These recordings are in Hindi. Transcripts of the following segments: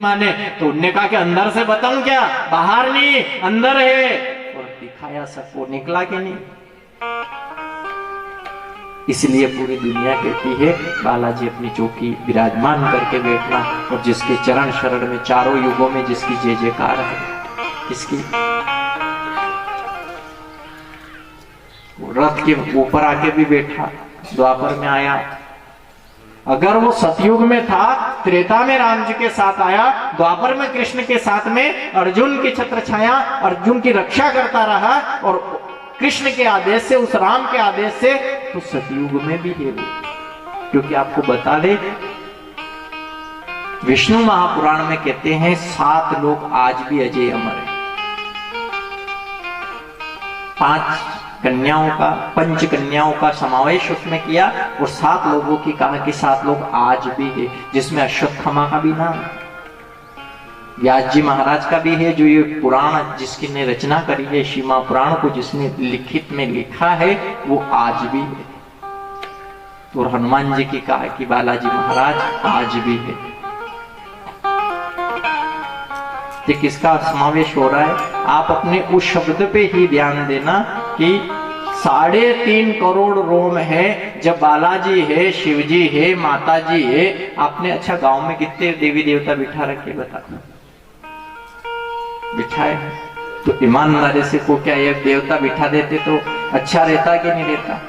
माने तो उनने कहा कि अंदर से बताऊं क्या, बाहर नहीं अंदर है, और दिखाया सबको, निकला कि नहीं। इसलिए पूरी दुनिया कहती है बालाजी अपनी चौकी विराजमान करके बैठना, और जिसके चरण शरण में चारों युगों में जिसकी जय जयकार है, किसकी रथ के ऊपर आके भी बैठा, द्वापर में आया। अगर वो सतयुग में था, त्रेता में राम जी के साथ आया, द्वापर में कृष्ण के साथ में अर्जुन की छत्र छाया, अर्जुन की रक्षा करता रहा, और कृष्ण के आदेश से, उस राम के आदेश से, तो सतयुग में भी है वो। क्योंकि आपको बता दे, विष्णु महापुराण में कहते हैं 7 लोग आज भी अजय अमर है। 5 कन्याओं का, 5 कन्याओं का समावेश उसमें किया, और 7 लोगों की कहा कि 7 लोग आज भी है, जिसमें अश्वत्थामा का भी नाम, व्यास जी महाराज का भी है, जो ये पुराण जिसकी ने रचना करी है, शिमा पुराण को जिसने लिखित में लिखा है, वो आज भी है। और हनुमान जी की कहा कि बालाजी महाराज आज भी है। तो किसका समावेश हो रहा है? आप अपने उस शब्द पे ही ध्यान देना कि 3.5 करोड़ रोम है, जब बालाजी है, शिव जी है, माता जी है। आपने अच्छा गांव में कितने देवी देवता बिठा रखे बता, बिठाए तो ईमानदारी से को क्या एक देवता बिठा देते तो अच्छा रहता कि नहीं रहता?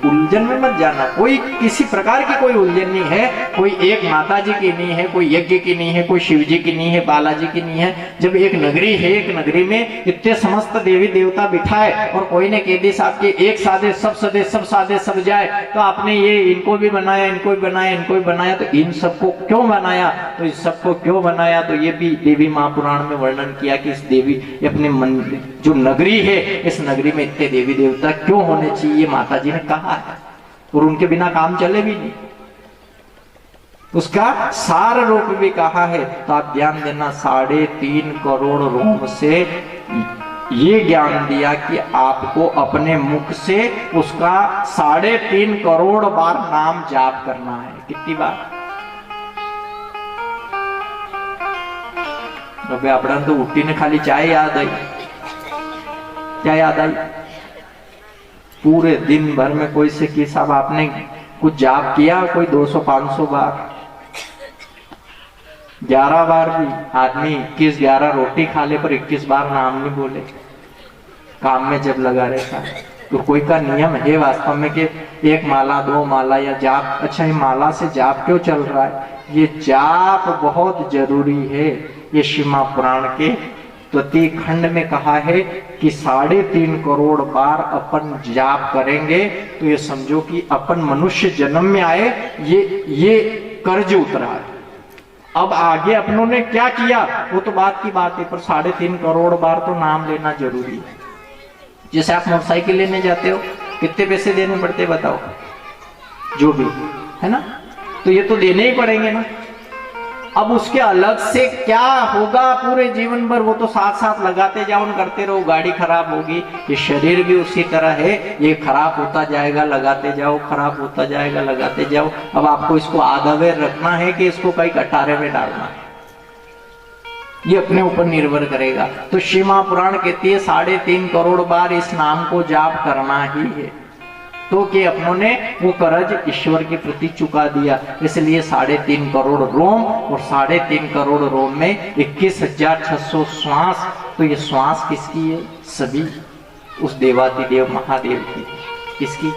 उलझन में मत जाना, कोई किसी प्रकार की कोई उलझन नहीं है। कोई एक माता जी की नहीं है, कोई यज्ञ की नहीं है, कोई शिव जी की नहीं है, बालाजी की नहीं है। जब एक नगरी है, एक नगरी में इतने समस्त देवी देवता बिठाए, और कोई ने कह दी साहब के एक सादे सब सदे सब सादे सब जाए, तो आपने ये इनको भी बनाया, इनको भी बनाया, इनको भी बनाया, तो इन सबको क्यों बनाया? तो इस सबको क्यों बनाया? तो ये भी देवी महापुराण में वर्णन किया कि इस देवी अपने मंदिर जो नगरी है, इस नगरी में इतने देवी देवता क्यों होने चाहिए, माता जी ने कहा है, और उनके बिना काम चले भी नहीं। उसका सार रूप भी कहा है। तो आप ध्यान देना, 3.5 करोड़ रोम से ये ज्ञान दिया कि आपको अपने मुख से उसका 3.5 करोड़ बार नाम जाप करना है। कितनी बार? अबे अपना तो उठी ने खाली चाय याद आई, क्या याद आई? पूरे दिन भर में कोई से कि साहब आपने कुछ जाप किया, कोई 200-500 बार, 11 बार भी आदमी 21-11 रोटी खा ले पर 21 बार नाम नहीं बोले, काम में जब लगा रहता है। तो कोई का नियम है वास्तव में कि 1 माला 2 माला या जाप? अच्छा, ये माला से जाप क्यों चल रहा है? ये जाप बहुत जरूरी है। ये शिमा पुराण के तृतीय खंड में कहा है कि 3.5 करोड़ बार अपन जाप करेंगे तो ये समझो कि अपन मनुष्य जन्म में आए, ये कर्ज उतरा है। अब आगे अपनों ने क्या किया वो तो बात की बात है, पर 3.5 करोड़ बार तो नाम लेना जरूरी है। जैसे आप मोटरसाइकिल लेने जाते हो, कितने पैसे देने पड़ते बताओ? जो भी है ना, तो ये तो देने ही पड़ेंगे ना। अब उसके अलग से क्या होगा पूरे जीवन भर, वो तो साथ साथ लगाते जाओ, करते रहो, गाड़ी खराब होगी। ये शरीर भी उसी तरह है, ये खराब होता जाएगा, लगाते जाओ, खराब होता जाएगा, लगाते जाओ। अब आपको इसको आधा वेर रखना है कि इसको कहीं कटारे में डालना है, ये अपने ऊपर निर्भर करेगा। तो शिमा पुराण कहती है 3.5 करोड़ बार इस नाम को जाप करना ही है, तो कि अपनों ने वो कर्ज ईश्वर के प्रति चुका दिया। इसलिए 3.5 करोड़ रोम, और 3.5 करोड़ रोम में 21,600 श्वास। तो ये श्वास किसकी है? सभी उस देवातिदेव महादेव की। किसकी?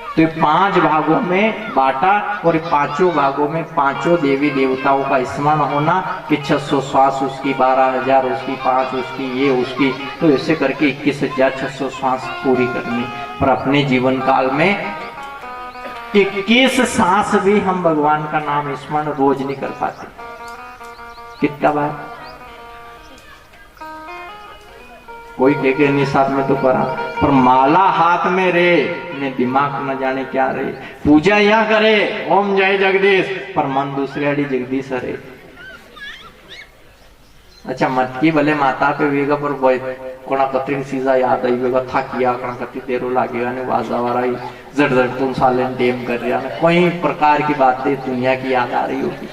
तो ये 5 भागों में बांटा, और 5 भागों में 5 देवी देवताओं का स्मरण होना कि 600 श्वास उसकी, 12,000 उसकी, 5 उसकी, ये उसकी। तो ऐसे करके 21,600 श्वास पूरी करनी। पर अपने जीवन काल में 21 सांस भी हम भगवान का नाम स्मरण रोज नहीं कर पाते। कितना बार? कोई के नहीं साथ में तो करा, पर माला हाथ में रे ने दिमाग न जाने क्या रे। पूजा यहाँ करे ओम जय जगदीश, पर मन दूसरे आड़ी जगदीश रे। अच्छा, मटकी भले माता पे वेगा पर कोणा कतरी चीजा याद आई होगा था किया कोणा कतरी देरो लागेगा ने वाजा वाराई जड़ जड़ तुम साले टेम कर रहा है कोई प्रकार की बातें दुनिया की याद आ रही होगी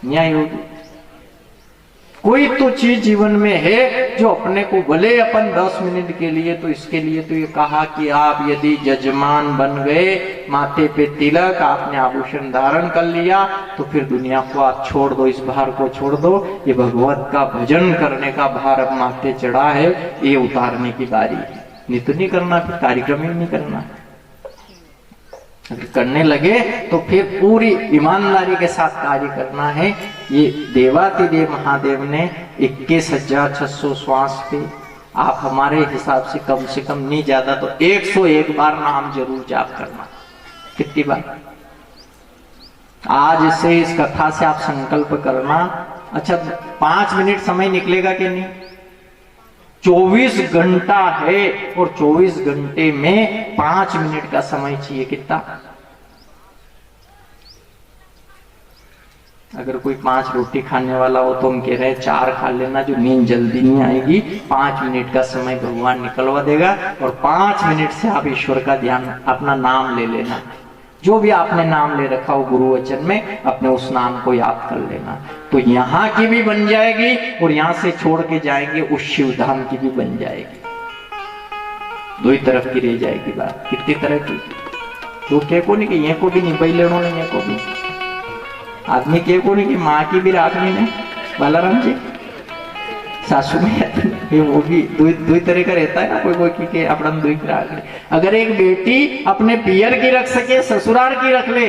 न्याय होगी। कोई तो चीज जीवन में है जो अपने को भले अपन 10 मिनट के लिए तो इसके लिए तो ये कहा कि आप यदि जजमान बन गए, माथे पे तिलक, आपने आभूषण धारण कर लिया, तो फिर दुनिया को आप छोड़ दो, इस भार को छोड़ दो। ये भगवत का भजन करने का भार अब माथे चढ़ा है, ये उतारने की बारी है। नहीं तो नहीं करना, फिर कार्यक्रम ही नहीं करना। अगर करने लगे तो फिर पूरी ईमानदारी के साथ कार्य करना है। ये देवातिदेव महादेव ने 21,600 श्वास पे आप हमारे हिसाब से कम नहीं ज्यादा तो 101 बार नाम जरूर जाप करना। कितनी बार? आज से इस कथा से आप संकल्प करना। अच्छा 5 मिनट समय निकलेगा कि नहीं? 24 घंटा है और 24 घंटे में 5 मिनट का समय चाहिए। कितना? अगर कोई 5 रोटी खाने वाला हो तो हम कह रहे हैं 4 खा लेना, जो नींद जल्दी नहीं आएगी। 5 मिनट का समय भगवान निकलवा देगा और 5 मिनट से आप ईश्वर का ध्यान, अपना नाम ले लेना। जो भी आपने नाम ले रखा हो गुरु वचन में, अपने उस नाम को याद कर लेना। तो यहाँ की भी बन जाएगी और यहाँ से छोड़ के जाएंगे उस शिव धाम की भी बन जाएगी। दो ही तरफ की रह जाएगी बात। कितनी तरह की? तो क्या को नहीं कि ये को भी नहीं पहले नहीं, ये को भी आदमी के को नहीं कि माँ की भी राखनी ने बालाराम जी सासू में वो भी दो तरह का रहता है ना। कोई की अपना दो ही। अगर एक बेटी अपने पियर की रख सके, ससुराल की रख ले,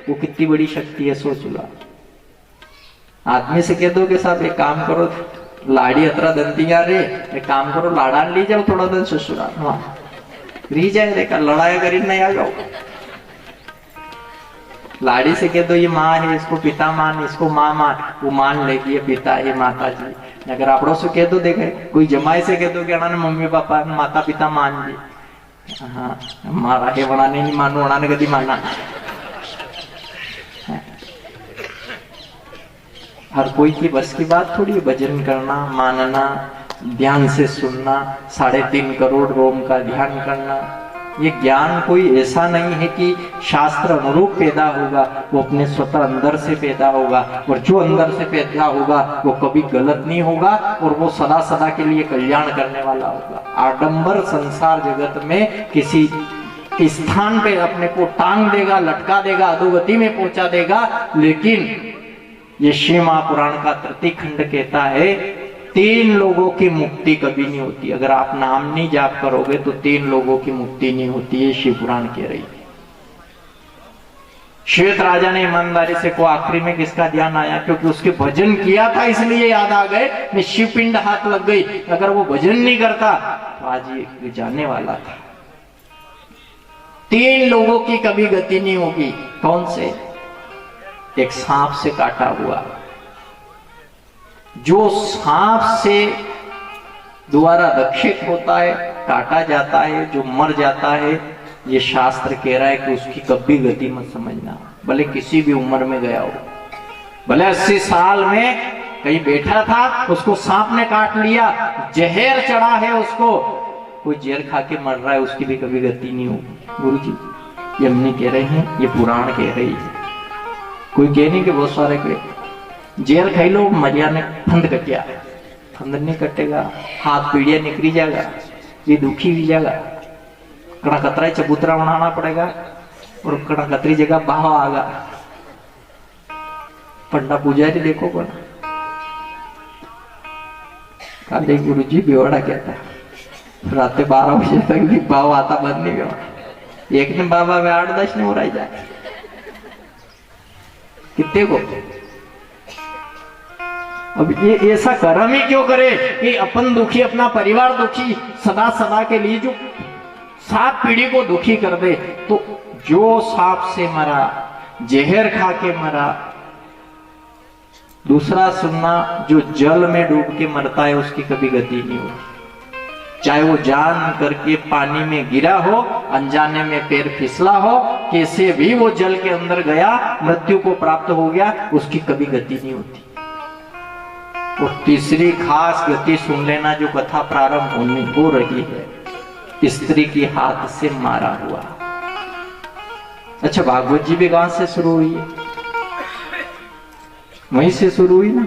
वो कितनी बड़ी शक्ति है, सोच लो। आदमी से कह दो कि साहब एक काम करो, लाड़ी अतरा दंतिया रे, एक काम करो लाड़ा ली जाओ थोड़ा दिन ससुराल, वहां री जाए, देखा लड़ाई करी नहीं आ जाओ। लाड़ी से कह दो ये माँ है, इसको पिता मान, इसको माँ मान, वो मान लेगी ये पिता है माता जी। अगर आपड़ो से कह दो, देखे कोई जमाई से कह दो कि अना मम्मी पापा माता पिता मान जी, हाँ मारा है वना नहीं मानो, वना ने कभी माना। हर कोई की बस की बात थोड़ी। भजन करना, मानना, ध्यान से सुनना, 3.5 करोड़ रोम का ध्यान करना, ये ज्ञान कोई ऐसा नहीं है कि शास्त्र अनुरूप पैदा होगा, वो अपने स्वतः अंदर से पैदा होगा। और जो अंदर से पैदा होगा वो कभी गलत नहीं होगा और वो सदा सदा के लिए कल्याण करने वाला होगा। आडंबर संसार जगत में किसी स्थान पे अपने को टांग देगा, लटका देगा, अधोगति में पहुंचा देगा। लेकिन ये शिव महापुराण का 3 खंड कहता है 3 लोगों की मुक्ति कभी नहीं होती। अगर आप नाम नहीं जाप करोगे तो 3 लोगों की मुक्ति नहीं होती है, शिव पुराण कह रही है। श्वेत राजा ने ईमानदारी से को आखिरी में किसका ध्यान आया? क्योंकि उसके भजन किया था इसलिए याद आ गए, मैं शिव पिंड हाथ लग गई। अगर वो भजन नहीं करता तो आज ये जाने वाला था। 3 लोगों की कभी गति नहीं होगी। कौन से? एक सांप से काटा हुआ, जो सांप से द्वारा रक्षित होता है, काटा जाता है, जो मर जाता है, ये शास्त्र कह रहा है कि उसकी कभी गति मत समझना। भले किसी भी उम्र में गया हो, भले 80 साल में कहीं बैठा था, उसको सांप ने काट लिया, जहर चढ़ा है उसको, कोई जहर खा के मर रहा है, उसकी भी कभी गति नहीं होगी। गुरु जी ये हम नहीं कह रहे हैं, ये पुराण कह रही है। कोई कह नहीं कि बहुत सारे के जेल खाई लो, मरिया ने फंद कटिया, फंद नहीं कटेगा, हाथ पीड़िया निकली जाएगा, ये दुखी भी जाएगा। कड़ा कतरा चबूतरा बनाना पड़ेगा और कड़ा कतरी जगह बाह आगा। पंडा पुजारी देखो कौन काले गुरु जी बेवड़ा कहता है, रात 12 बजे तक भी बाव आता बंद नहीं हुआ। एक ने बाबा में 8-10 ने हो रहा जाए कितने को। अब ये ऐसा कर्म ही क्यों करे कि अपन दुखी, अपना परिवार दुखी, सदा सदा के लिए जो 7 पीढ़ी को दुखी कर दे। तो जो सांप से मरा, जहर खा के मरा, दूसरा सुनना, जो जल में डूब के मरता है उसकी कभी गति नहीं होती। चाहे वो जान करके पानी में गिरा हो, अनजाने में पैर फिसला हो, कैसे भी वो जल के अंदर गया, मृत्यु को प्राप्त हो गया, उसकी कभी गति नहीं होती। और तीसरी खास गति सुन लेना जो कथा प्रारंभ हो रही है, स्त्री की हाथ से मारा हुआ। अच्छा, भागवत जी भी कहां से शुरू हुई है? वहीं से शुरू हुई ना,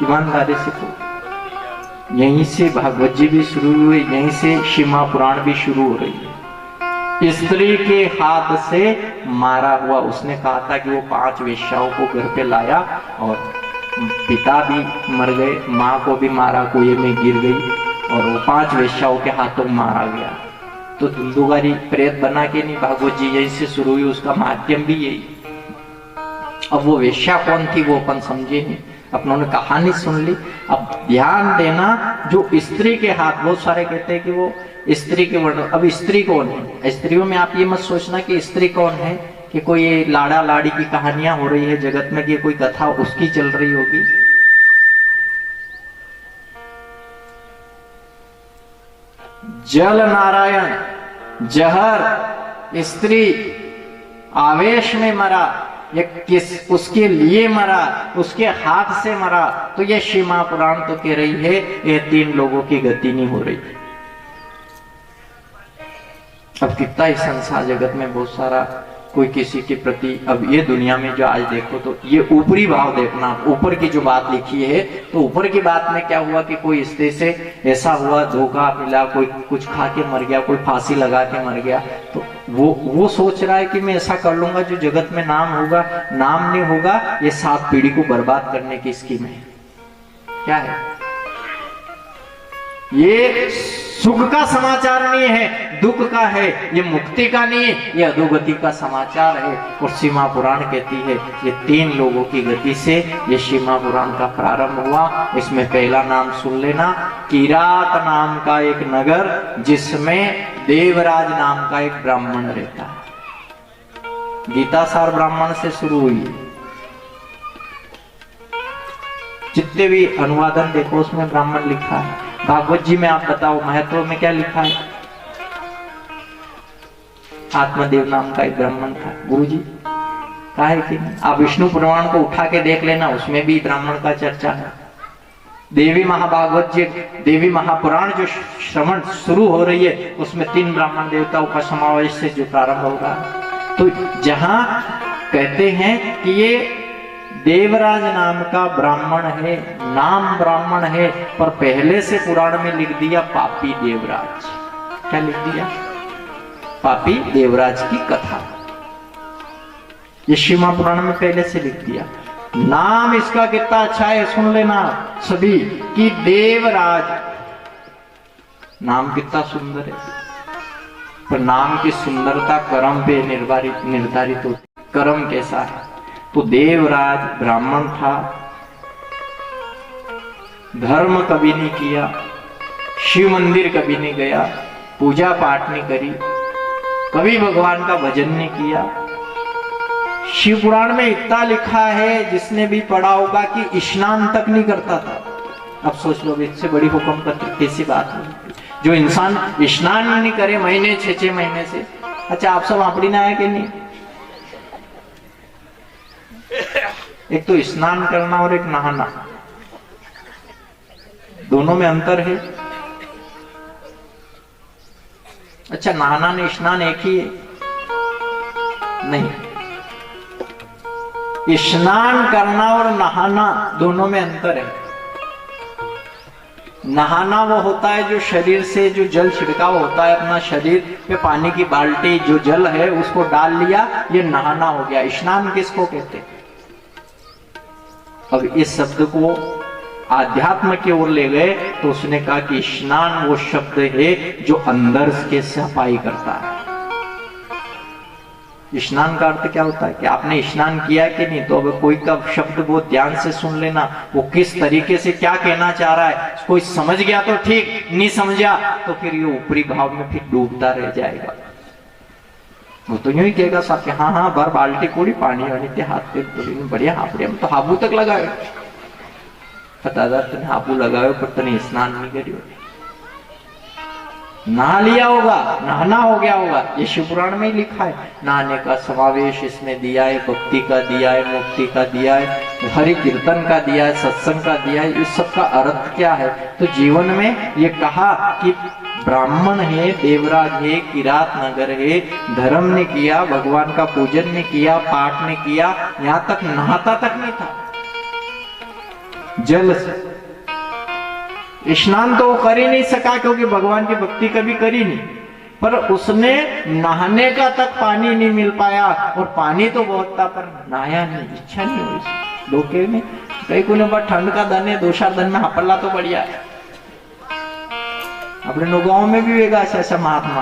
ईमानदारी से तो यहीं से भागवत जी भी शुरू हुए, यहीं से शिमा पुराण भी शुरू हो रही है। स्त्री के हाथ से मारा हुआ। उसने कहा था कि वो 5 वेश्याओं को घर पे लाया और पिता भी मर गए, माँ को भी मारा, कुएं में गिर गई और वो 5 वेश्याओं के हाथों मारा गया। तो धुंधुगारी प्रेत बना के नहीं, भागवत जी यहीं से शुरू हुई, उसका माध्यम भी यही। अब वो वेश्या कौन थी वो अपन समझे नहीं, अपनों ने कहानी सुन ली। अब ध्यान देना, जो स्त्री के हाथ, बहुत सारे कहते हैं कि वो स्त्री के वर्ण। अब स्त्री कौन है? स्त्रियों में आप ये मत सोचना कि स्त्री कौन है, कि कोई ये लाड़ा लाड़ी की कहानियां हो रही है जगत में, कि कोई कथा उसकी चल रही होगी। जल नारायण, जहर, स्त्री आवेश में मरा, ये किस उसके लिए मरा, उसके हाथ से मरा। तो ये शिमा पुराण तो कह रही है ये 3 लोगों की गति नहीं हो रही। अब कितना ही संसार जगत में बहुत सारा कोई किसी के प्रति, अब ये दुनिया में जो आज देखो तो ये ऊपरी भाव देखना, ऊपर की जो बात लिखी है, तो ऊपर की बात में क्या हुआ कि कोई स्त्री से ऐसा हुआ, धोखा मिला, कोई कुछ खा के मर गया, कोई फांसी लगा के मर गया, तो वो सोच रहा है कि मैं ऐसा कर लूंगा जो जगत में नाम होगा। नाम नहीं होगा, ये 7 पीढ़ी को बर्बाद करने की स्कीम है। क्या है ये? सुख का समाचार नहीं है, दुख का है, ये मुक्ति का नहीं है, ये अधोगति का समाचार है। और शिमा पुराण कहती है ये 3 लोगों की गति से ये शिमा पुराण का प्रारंभ हुआ। इसमें पहला नाम सुन लेना, किरात नाम का एक नगर, जिसमें देवराज नाम का एक ब्राह्मण रहता है। गीतासार ब्राह्मण से शुरू हुई। जितने भी अनुवादन देखो उसमें ब्राह्मण लिखा है। भागवत जी में आप बताओ महत्व में क्या लिखा है? आत्मदेव नाम का एक ब्राह्मण था। गुरु जी कहा है कि नहीं? आप विष्णु पुराण को उठा के देख लेना, उसमें भी ब्राह्मण का चर्चा है। देवी महाभागवत जी, देवी महापुराण जो श्रवण शुरू हो रही है, उसमें 3 ब्राह्मण देवताओं का समावेश से जो प्रारंभ हो रहा है। तो जहां कहते हैं कि ये देवराज नाम का ब्राह्मण है, नाम ब्राह्मण है, पर पहले से पुराण में लिख दिया पापी देवराज। क्या लिख दिया? पापी देवराज की कथा। ये शिमा पुराण में पहले से लिख दिया। नाम इसका कितना अच्छा है सुन लेना सभी, कि देवराज। नाम कितना सुंदर है, पर नाम की सुंदरता कर्म पे निर्धारित होती। कर्म कैसा है? तो देवराज ब्राह्मण था, धर्म कभी नहीं किया, शिव मंदिर कभी नहीं गया, पूजा पाठ नहीं करी, कभी भगवान का भजन नहीं किया। शिव पुराण में इतना लिखा है, जिसने भी पढ़ा होगा, कि स्नान तक नहीं करता था। अब सोच लो इससे बड़ी हुक्म पत्र कैसी बात है, जो इंसान स्नान नहीं करे महीने 6-6 महीने से। अच्छा, आप सब आपड़ी ना आए कि नहीं? एक तो स्नान करना और एक नहाना, दोनों में अंतर है। अच्छा, नहाना ने स्नान एक ही है? नहीं, स्नान करना और नहाना दोनों में अंतर है। नहाना वो होता है जो शरीर से जो जल छिड़काव होता है, अपना शरीर पे पानी की बाल्टी जो जल है उसको डाल लिया, ये नहाना हो गया। स्नान किसको कहते हैं? अब इस शब्द को आध्यात्म की ओर ले गए तो उसने कहा कि स्नान वो शब्द है जो अंदर के सफाई करता है। स्नान का अर्थ क्या होता है कि आपने स्नान किया कि नहीं। तो अब कोई का शब्द बहुत ध्यान से सुन लेना, वो किस तरीके से क्या कहना चाह रहा है। कोई समझ गया तो ठीक, नहीं समझा तो फिर ये ऊपरी भाव में फिर डूबता रह जाएगा। वो तो यूं ही कहेगा साहब कि हाँ हाँ भर बाल्टी पूरी पानी वाली के हाथ पे पूरी बढ़िया हापड़े, हम तो हाबू तक लगाए। पता था तुमने हाबू लगाए पर तने स्नान नहीं करियो। नहा लिया होगा, नहाना हो गया होगा, ये शिव पुराण में ही लिखा है। नहाने का समावेश इसमें दिया है, भक्ति का दिया है, मुक्ति का दिया है, हरि कीर्तन का दिया है, सत्संग का दिया है। इस सब का अर्थ क्या है? तो जीवन में ये कहा कि ब्राह्मण है, देवराज है, किरात नगर है, धर्म ने किया, भगवान का पूजन ने किया, पाठ ने किया, यहाँ तक नहाता तक नहीं था। जल से स्नान तो वो कर ही नहीं सका क्योंकि भगवान की भक्ति कभी करी नहीं, पर उसने नहाने का तक पानी नहीं मिल पाया, और पानी तो बहुत था पर नहाया नहीं, इच्छा नहीं हुई लोके में। कई को ठंड का दिन है, 2-4 दिन में हापल्ला तो बढ़िया है। अपने गांव में भी वेगा ऐसा महात्मा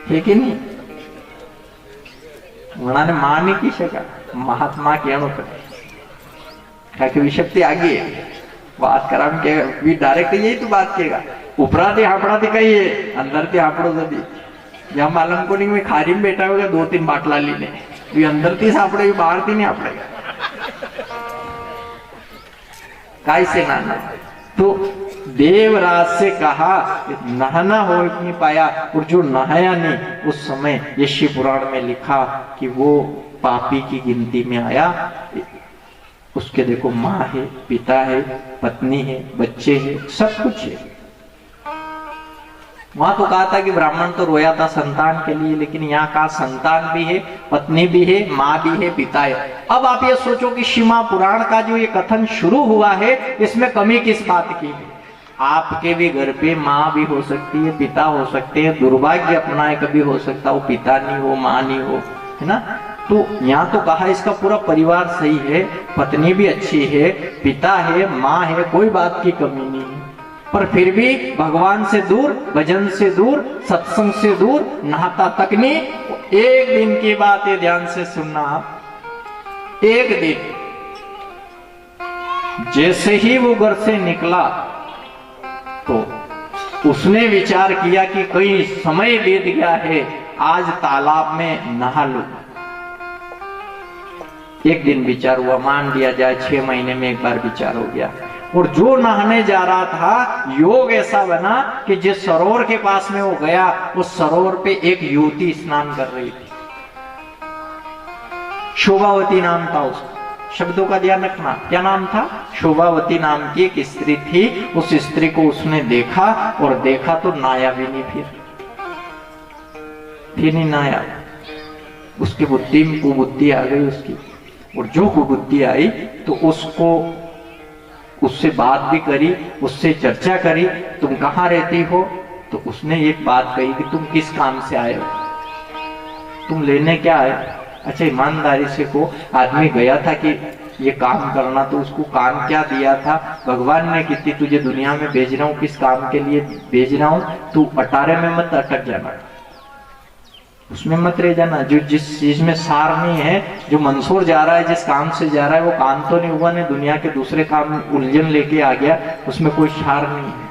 है कि नहीं, उन्होंने मान नहीं की सका महात्मा कहणो पड़े कि शक्ति आगे है बात करा के डायरेक्ट यही तो बात कहेगा। उपरा थी हापड़ा थी कही है, अंदर थी हापड़ो थी। जहां मालूम को नहीं में खारी में बैठा होगा 2-3 बाटला लीने, तो अंदर थी सापड़े, बाहर थी नहीं आपड़े काय से नहाना। तो देवराज से कहा नहाना हो नहीं पाया, और जो नहाया नहीं उस समय ये शिव पुराण में लिखा कि वो पापी की गिनती में आया। उसके देखो माँ है, पिता है, पत्नी है, बच्चे है, सब कुछ है। वहां तो कहा था कि ब्राह्मण तो रोया था संतान के लिए, लेकिन यहाँ कहा संतान भी है, पत्नी भी है, माँ भी है, पिता है। अब आप ये सोचो कि शिव पुराण का जो ये कथन शुरू हुआ है, इसमें कमी किस बात की है? आपके भी घर पे माँ भी हो सकती है, पिता हो सकते हैं, दुर्भाग्य अपना है कभी हो सकता हो पिता नहीं हो, माँ नहीं हो, है ना। तो यहाँ तो कहा इसका पूरा परिवार सही है, पत्नी भी अच्छी है, पिता है, माँ है, कोई बात की कमी नहीं है, पर फिर भी भगवान से दूर, भजन से दूर, सत्संग से दूर, नहाता तक नहीं। एक दिन की बात है, ध्यान से सुनना आप। एक दिन जैसे ही वो घर से निकला तो उसने विचार किया कि कहीं समय बीत गया है, आज तालाब में नहा लूं। एक दिन विचार हुआ, मान लिया जाए 6 महीने में एक बार विचार हो गया, और जो नहाने जा रहा था योग ऐसा बना कि जिस सरोवर के पास में वो गया, उस सरोवर पे एक युवती स्नान कर रही थी। शोभावती नाम था उसका, शब्दों का ध्यान रखना, क्या नाम था? शोभावती नाम की एक स्त्री थी। उस स्त्री को उसने देखा, और देखा तो नाया भी नहीं, फिर नहीं नाया। उसकी बुद्धि में कुबुद्धि आ गई उसकी, और जो कुबुद्धि आई तो उससे बात भी करी, उससे चर्चा करी, तुम कहाँ रहती हो? तो उसने एक बात कही कि तुम किस काम से आए हो, तुम लेने क्या आए? अच्छा, ईमानदारी से को आदमी गया था कि ये काम करना, तो उसको काम क्या दिया था? भगवान ने कितनी तुझे दुनिया में भेज रहा हूँ, किस काम के लिए भेज रहा हूँ, तू अटारे में मत अटक जाना, उसमें मत रह जाना। जो जिस चीज में सार नहीं है, जो मंसूर जा रहा है, जिस काम से जा रहा है, वो काम तो नहीं हुआ, नहीं दुनिया के दूसरे काम में उलझन लेके आ गया, उसमें कोई सार नहीं है।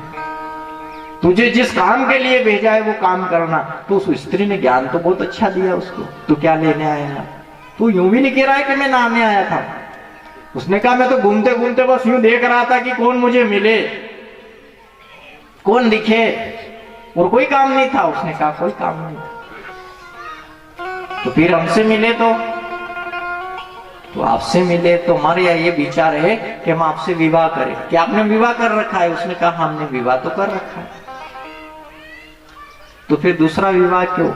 तुझे जिस काम के लिए भेजा है वो काम करना। तो उस स्त्री ने ज्ञान तो बहुत अच्छा दिया उसको, तू क्या लेने आया है? तू यूं भी नहीं कह रहा है कि मैं नहाने आया था। उसने कहा मैं तो घूमते घूमते बस यूं देख रहा था कि कौन मुझे मिले, कौन दिखे, और कोई काम नहीं था। उसने कहा कोई काम नहीं था। तो फिर हमसे मिले तो आपसे मिले तो हमारे यहाँ ये विचार है कि हम आपसे विवाह करें। क्या आपने विवाह कर रखा है? उसने कहा हमने विवाह तो कर रखा है। तो फिर दूसरा विवाह क्यों?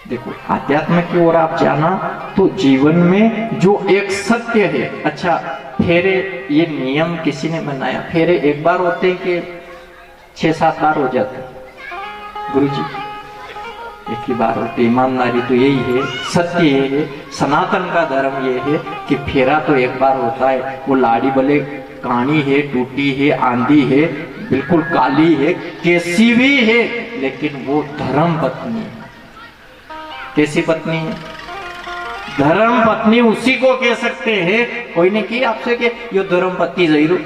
देखो, आध्यात्म की ओर आप जाना तो जीवन में जो एक सत्य है। अच्छा, फेरे ये नियम किसी ने बनाया? फेरे एक बार होते हैं कि 6-7 बार हो जाते? गुरुजी, एक ही बार होते। ईमानदारी तो यही है, सत्य ये है, सनातन का धर्म ये है कि फेरा तो एक बार होता है। वो लाड़ी भले कानी है, टूटी है, आंधी है, बिल्कुल काली है, कैसी भी है, लेकिन वो धर्म पत्नी है। कैसी पत्नी है? धर्म पत्नी उसी को कह सकते हैं। कोई ने की आपसे कि ये धर्म पत्नी जरूर,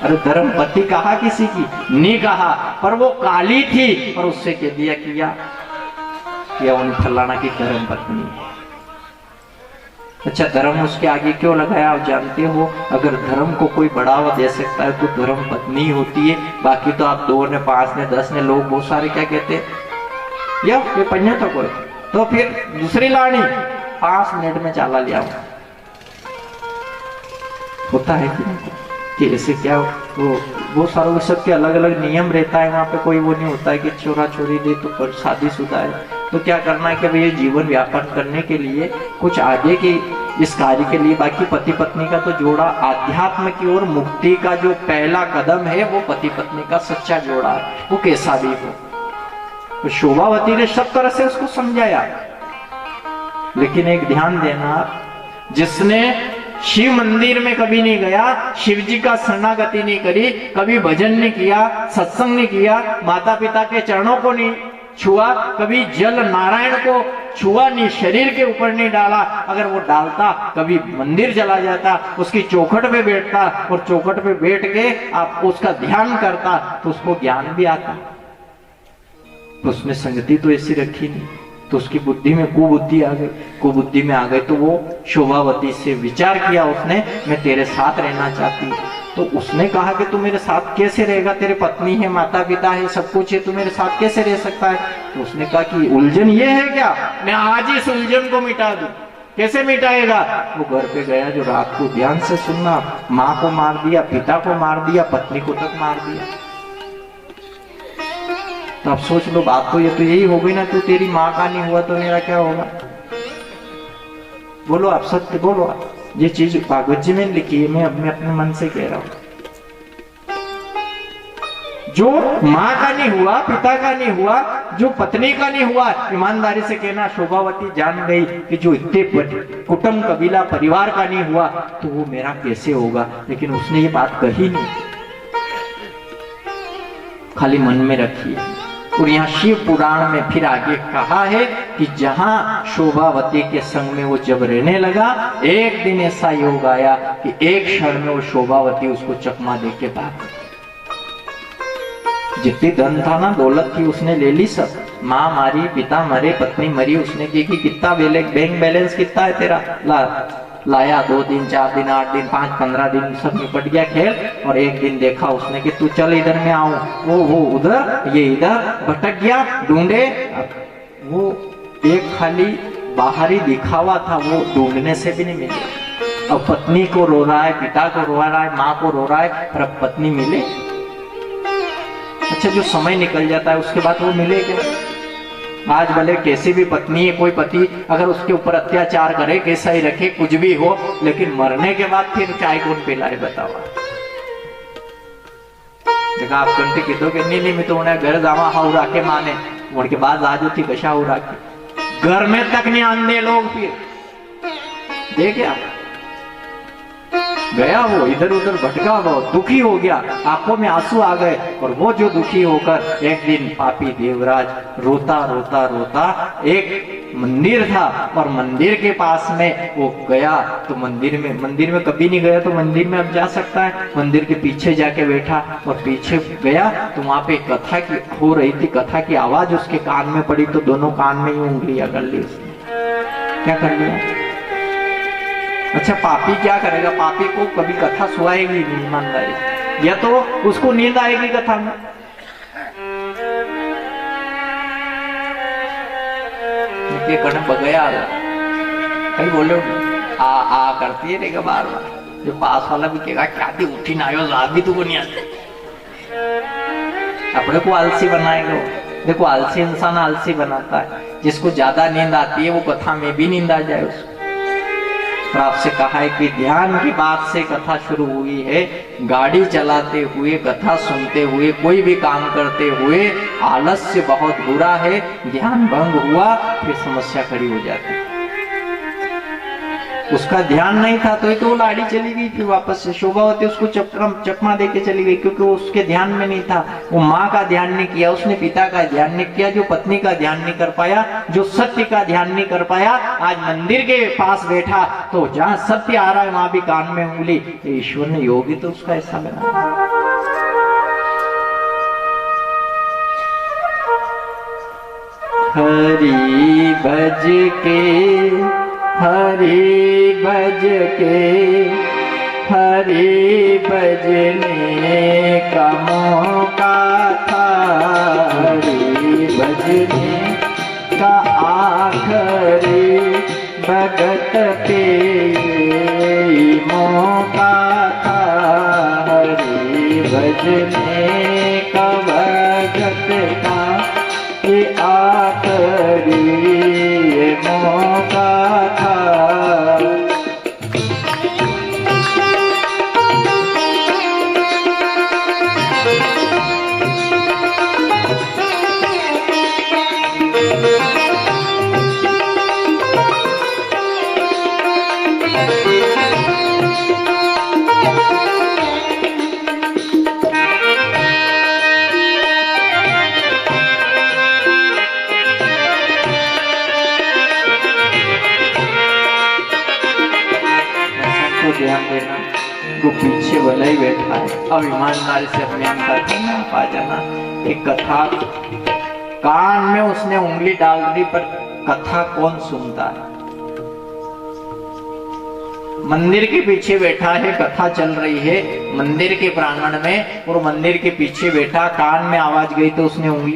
अरे धर्म पति कहा किसी की नहीं कहा, पर वो काली थी, पर उससे कह दिया किया उन फलाना की धर्म पत्नी है। अच्छा, धर्म उसके आगे क्यों लगाया आप जानते हो? अगर धर्म को कोई बढ़ावा दे सकता है तो धर्म पत्नी होती है। बाकी तो आप 2 ने 5 ने 10 ने लोग बहुत सारे क्या कहते हैं, ये पन्या तो कोई, तो फिर दूसरी लानी 5 मिनट में चाला लिया होता है कि ऐसे क्या वो सारों सबके अलग अलग नियम रहता है। वहां पे कोई वो नहीं होता है कि छोरा छोरी दे तो शादीशुदा है। तो क्या करना है कि भाई जीवन व्यापन करने के लिए कुछ आगे के इस कार्य के लिए, बाकी पति पत्नी का तो जोड़ा आध्यात्म की ओर मुक्ति का जो पहला कदम है वो पति पत्नी का सच्चा जोड़ा है, वो कैसा भी हो। तो शोभावती ने सब तरह से उसको समझाया। लेकिन एक ध्यान देना, जिसने शिव मंदिर में कभी नहीं गया, शिव जी का शरणागति नहीं करी, कभी भजन नहीं किया, सत्संग नहीं किया, माता पिता के चरणों को नहीं छुआ, कभी जल नारायण को छुआ नहीं, शरीर के ऊपर नहीं डाला, अगर वो डालता कभी मंदिर चला जाता, उसकी चौखट पे बैठता और चौखट पे बैठ के आपको उसका ध्यान करता तो उसको ज्ञान भी आता। तो उसने संगति तो ऐसी रखी नहीं, तो उसकी बुद्धि में कुबुद्धि आ गई। कुबुद्धि में आ गई तो वो शोभावती से विचार किया उसने, मैं तेरे साथ रहना चाहती हूँ। तो उसने कहा कि तू मेरे साथ कैसे रहेगा, तेरे पत्नी है, माता पिता है, सब कुछ है, तू मेरे साथ कैसे रह सकता है? तो उसने कहा कि उलझन ये है क्या, मैं आज ही इस उलझन को मिटा दूं। कैसे मिटाएगा? वो घर पे गया, जो रात को ध्यान से सुनना, माँ को मार दिया, पिता को मार दिया, पत्नी को तक मार दिया। तो अब सोच लो, बात तो ये तो यही हो गई ना, तो तेरी माँ का नहीं हुआ तो मेरा क्या होगा? बोलो आप, सत्य बोलो आप। ये चीज भागवत जी में लिखी है, मैं अपने मन से कह रहा हूं। जो माँ का नहीं हुआ, पिता का नहीं हुआ, जो पत्नी का नहीं हुआ, ईमानदारी से कहना शोभावती जान गई कि जो इतने कुटुंब कबीला परिवार का नहीं हुआ तो वो मेरा कैसे होगा। लेकिन उसने ये बात कही नहीं, खाली मन में रखी है। और यहाँ शिव पुराण में फिर आगे कहा है कि जहां शोभावती के संग में वो जब रहने लगा, एक दिन ऐसा योग आया कि एक क्षण में वो शोभावती उसको चकमा दे के भाग। जितनी धन था ना, दौलत थी, उसने ले ली सब। माँ मारी, पिता मरे, पत्नी मरी, उसने की कि कितना बैंक बैलेंस कितना है तेरा, लाया 2 दिन 4 दिन 8 दिन 5 15 दिन सब निपट गया खेल। और एक दिन देखा उसने कि तू चल इधर में आऊं, वो उधर, ये इधर, भटक गया, ढूंढे। वो एक खाली बाहरी दिखावा था, वो ढूंढने से भी नहीं मिले। अब पत्नी को रो रहा है, पिता को रो रहा है, माँ को रो रहा है, पर अब पत्नी मिले। अच्छा, जो समय निकल जाता है उसके बाद वो मिले क्या? आज भले कैसी भी पत्नी है, कोई पति अगर उसके ऊपर अत्याचार करे, कैसा ही रखे, कुछ भी हो, लेकिन मरने के बाद फिर चाय कौन पिलाए बताओ? देखा आप कंटे कीधो कि नहीं मैं तो उन्हें घर जावा हाउ राखे माने, उनके बाद आज थी कशा हो राखे, घर में तक नहीं आने लोग। फिर देखा गया, वो इधर उधर भटका, वो दुखी हो गया, आंखों में आंसू आ गए। और वो जो दुखी होकर एक दिन पापी देवराज रोता रोता रोता एक मंदिर था और मंदिर के पास में वो गया। तो मंदिर में कभी नहीं गया, तो मंदिर में अब जा सकता है। मंदिर के पीछे जाके बैठा और पीछे गया तो वहां पे कथा की हो रही थी, कथा की आवाज उसके कान में पड़ी, तो दोनों कान में ही उंगलियां कर ली उसने। क्या कर लिया? अच्छा, पापी क्या करेगा? पापी को कभी कथा सुनाएगी नहीं ईमानदारी, या तो उसको नींद आएगी कथा में। बगया कहीं बोले आ करती है रहेगा बार बार। जो पास वाला भी कहेगा क्या थी, उठी ना आयो, रात भी तुमको नहीं आती, अपने को आलसी बनाएगा। देखो, आलसी इंसान आलसी बनाता है। जिसको ज्यादा नींद आती है वो कथा में भी नींद आ जाए उसको। पर आपसे कहा है कि ध्यान की बात से कथा शुरू हुई है। गाड़ी चलाते हुए, कथा सुनते हुए, कोई भी काम करते हुए आलस्य बहुत बुरा है। ध्यान भंग हुआ फिर समस्या खड़ी हो जाती है। उसका ध्यान नहीं था तो वो लाड़ी चली गई, फिर वापस से शोभावती उसको चकमा दे के चली गई, क्योंकि वो उसके ध्यान में नहीं था। वो माँ का ध्यान नहीं किया उसने, पिता का ध्यान नहीं किया, जो पत्नी का ध्यान नहीं कर पाया, जो सत्य का ध्यान नहीं कर पाया। आज मंदिर के पास बैठा तो जहाँ सत्य आ रहा है वहां भी कान में उंगली। ईश्वर ने योगी तो उसका ऐसा बना। हरि भज के हरि भज के हरि भजने का मौका था, हरि भजने का आखरी भगत पे ये मौका था, हरि भजने का भगत का ये आखरी ये मौका था। ध्यान देना, वो पीछे भले ही बैठा है, अब ईमानदारी से अपने अंदर करना, आप आ जाना। एक कथा कान में उसने उंगली डाल दी, पर कथा कौन सुनता है? मंदिर के पीछे बैठा है, कथा चल रही है मंदिर के प्रांगण में, और मंदिर के पीछे बैठा, कान में आवाज गई तो उसने उंगली